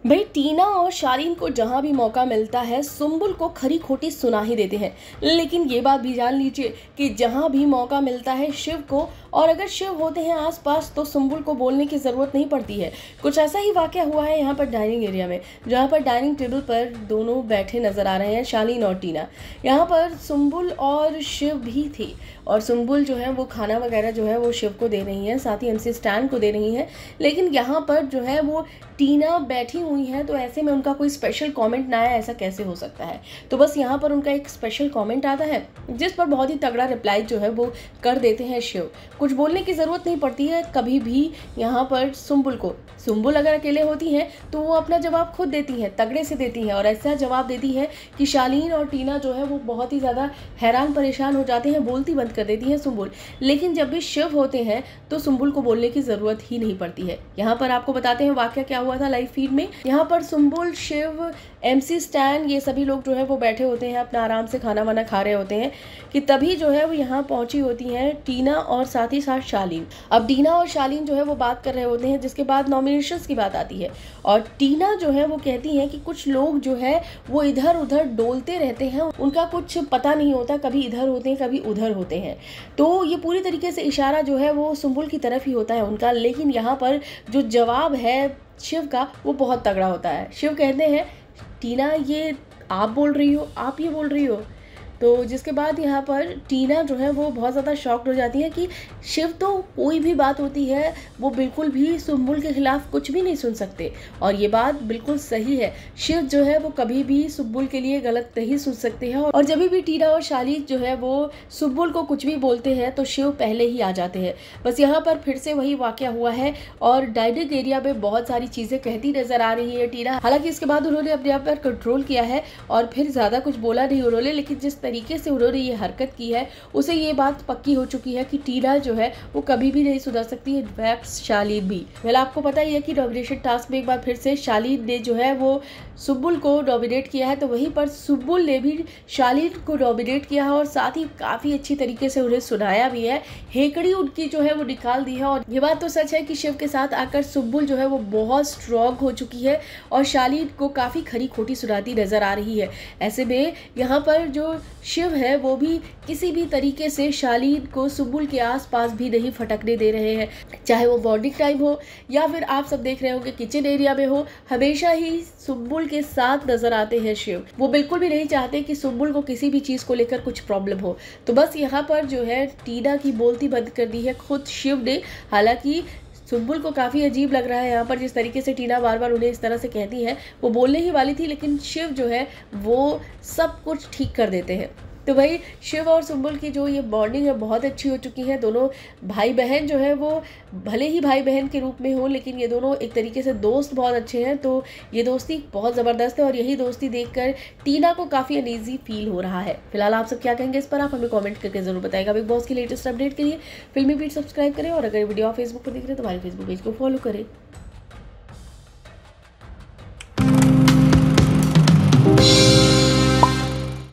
भाई टीना और शालीन को जहां भी मौका मिलता है सुम्बुल को खरी खोटी सुना ही देते हैं। लेकिन ये बात भी जान लीजिए कि जहां भी मौका मिलता है शिव को, और अगर शिव होते हैं आसपास तो सुम्बुल को बोलने की ज़रूरत नहीं पड़ती है। कुछ ऐसा ही वाक़या हुआ है यहाँ पर डाइनिंग एरिया में, जहाँ पर डाइनिंग टेबल पर दोनों बैठे नज़र आ रहे हैं, शालीन और टीना। यहाँ पर सुम्बुल और शिव भी थे, और सुम्बुल जो है वो खाना वगैरह जो है वो शिव को दे रही है, साथ ही एमसी स्टैन को दे रही है। लेकिन यहाँ पर जो है वो टीना बैठी हुई हैं, तो ऐसे में उनका कोई स्पेशल कमेंट ना आया, ऐसा कैसे हो सकता है। तो बस यहाँ पर उनका एक स्पेशल कमेंट आता है, जिस पर बहुत ही तगड़ा रिप्लाई जो है वो कर देते हैं शिव। कुछ बोलने की ज़रूरत नहीं पड़ती है कभी भी यहाँ पर सुम्बुल को। सुम्बुल अगर अकेले होती हैं तो वो अपना जवाब खुद देती हैं, तगड़े से देती हैं, और ऐसा जवाब देती हैं कि शालीन और टीना जो है वो बहुत ही ज़्यादा हैरान परेशान हो जाते हैं, बोलती बंद कर देती हैं सुम्बुल। लेकिन जब भी शिव होते हैं तो सुम्बुल को बोलने की ज़रूरत ही नहीं पड़ती है। यहाँ पर आपको बताते हैं वाकया क्या हुआ था लाइव फीड में। यहाँ पर सुम्बुल, शिव, एमसी स्टैन, ये सभी लोग जो है वो बैठे होते हैं, अपना आराम से खाना वाना खा रहे होते हैं कि तभी जो है वो यहाँ पहुंची होती हैं टीना और साथ ही साथ शालीन। अब टीना और शालीन जो है वो बात कर रहे होते हैं, जिसके बाद नॉमिनेशंस की बात आती है, और टीना जो है वो कहती हैं कि कुछ लोग जो है वो इधर उधर डोलते रहते हैं, उनका कुछ पता नहीं होता, कभी इधर होते हैं कभी उधर होते हैं। तो ये पूरी तरीके से इशारा जो है वो सुम्बुल की तरफ ही होता है उनका। लेकिन यहाँ पर जो जवाब है शिव का वो बहुत तगड़ा होता है। शिव कहते हैं टीना ये आप बोल रही हो, आप ये बोल रही हो। तो जिसके बाद यहाँ पर टीना जो है वो बहुत ज़्यादा शॉक्ड हो जाती है कि शिव तो कोई भी बात होती है वो बिल्कुल भी सुम्बुल के खिलाफ कुछ भी नहीं सुन सकते, और ये बात बिल्कुल सही है। शिव जो है वो कभी भी सुम्बुल के लिए गलत नहीं सुन सकते हैं, और जब भी टीना और शालीन जो है वो सुम्बुल को कुछ भी बोलते हैं तो शिव पहले ही आ जाते हैं। बस यहाँ पर फिर से वही वाक़या हुआ है, और डाइनिंग एरिया में बहुत सारी चीज़ें कहती नजर आ रही है टीना। हालांकि इसके बाद उन्होंने अपने आप पर कंट्रोल किया है और फिर ज़्यादा कुछ बोला नहीं उन्होंने, लेकिन जिस तरीके से उन्होंने ये हरकत की है उसे ये बात पक्की हो चुकी है कि टीना जो है वो कभी भी नहीं सुधर सकती, इनफैक्ट शालीन भी। वेल आपको पता ही है कि नॉमिनेशन टास्क में एक बार फिर से शालीन ने जो है वो सुम्बुल को नॉमिनेट किया है, तो वहीं पर सुम्बुल ने भी शालीन को नॉमिनेट किया है, और साथ ही काफ़ी अच्छी तरीके से उन्हें सुनाया भी है, हेकड़ी उनकी जो है वो निकाल दी है। और ये बात तो सच है कि शिव के साथ आकर सुम्बुल जो है वो बहुत स्ट्रॉन्ग हो चुकी है और शालीन को काफ़ी खरी खोटी सुनाती नजर आ रही है। ऐसे में यहाँ पर जो शिव है वो भी किसी भी तरीके से शालीन को सुम्बुल के आसपास भी नहीं फटकने दे रहे हैं, चाहे वो बॉन्डिंग टाइम हो या फिर आप सब देख रहे होंगे किचन एरिया में हो, हमेशा ही सुम्बुल के साथ नजर आते हैं शिव। वो बिल्कुल भी नहीं चाहते कि सुम्बुल को किसी भी चीज़ को लेकर कुछ प्रॉब्लम हो। तो बस यहाँ पर जो है टीना की बोलती बंद कर दी है खुद शिव ने। हालांकि सुम्बुल को काफ़ी अजीब लग रहा है यहाँ पर जिस तरीके से टीना बार बार उन्हें इस तरह से कहती है। वो बोलने ही वाली थी लेकिन शिव जो है वो सब कुछ ठीक कर देते हैं। तो भाई शिव और सुम्बुल की जो ये बॉन्डिंग है बहुत अच्छी हो चुकी है। दोनों भाई बहन जो है वो भले ही भाई बहन के रूप में हो, लेकिन ये दोनों एक तरीके से दोस्त बहुत अच्छे हैं। तो ये दोस्ती बहुत ज़बरदस्त है, और यही दोस्ती देखकर टीना को काफ़ी अनईजी फील हो रहा है। फिलहाल आप सब क्या कहेंगे इस पर आप हमें कमेंट करके जरूर बताएगा। बिग बॉस की लेटेस्ट अपडेट के लिए फिल्मी बीट सब्सक्राइब करें, और अगर वीडियो आप फेसबुक पर देख रहे हैं तो हमारे फेसबुक पेज को फॉलो करें।